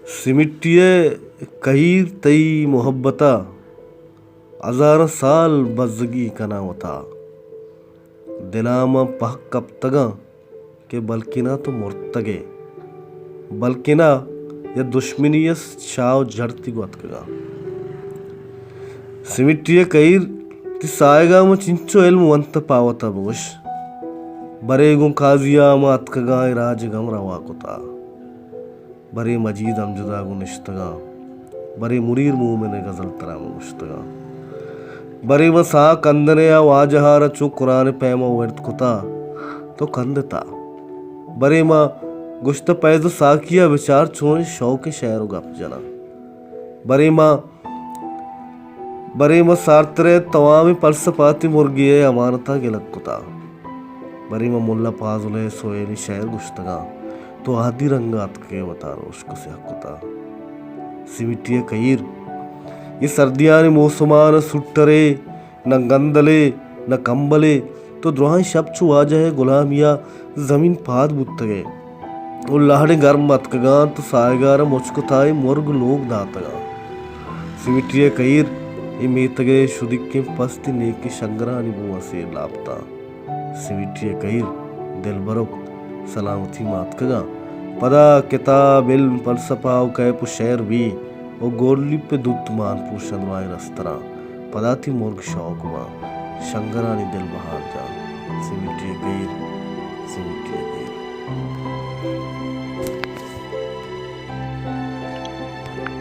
सिमिट्टिये कहीर तई मोहब्बता हजार साल बज़गी कनावता दिनामा पह कब तगा के बल्किना तो मुर्तगे बल्किना या दुश्मनी शाव झड़ती गोतकगा सिमिट्टिये कहीर ति सायगा म चिंचो एल्म वंत पावता बुश बरेगु काजिया म अतकगा राजगम रवाकुता बरे मजीद अमजदागु निश्तगा बरे मुरीर मूमिन गजल तराम मुश्तगा बरे म सा कंदने या वाजहार चु कुरान पैमा वर्त कुता तो कंदता बरे म गुश्त पैद साकिया विचार छोड़ शौक शहर गप जना बरे म सार्तरे तवामी पलसपाती मुर्गिये अमानता गिलक कुता बरे म मुल्ला पाजुले सोयनी शहर गुश्तगा तो आदि रंगात के बतारो उसको से हकुता सिमिट्टिये कहीर ये सर्दियां मौसमान सुट्टरे न गंदले न कंबले तो द्रोहाई शब्द वाजा है गुलामिया जमीन पाद बुत्तगे उल्लाहड़े गर्म मतकगा तो सायगार मुचकुताए मुर्ग लोग दातगा सिमिट्टिये कहीर ये मेतगे शुदिक्के पस्ति नेकी शंगरानी बुआ से लापता सिमिट्टिये कहीर दिल बरुक सलामती मातकगा पदा किताब इल्म फलसफा कैप शेर भी ओ गोरली पे दुत मान पूशन वाय रस्तरा पदाती मुर्ग शौक वा शंगरानी दिल बहार जा सिमिट्टिये कहीर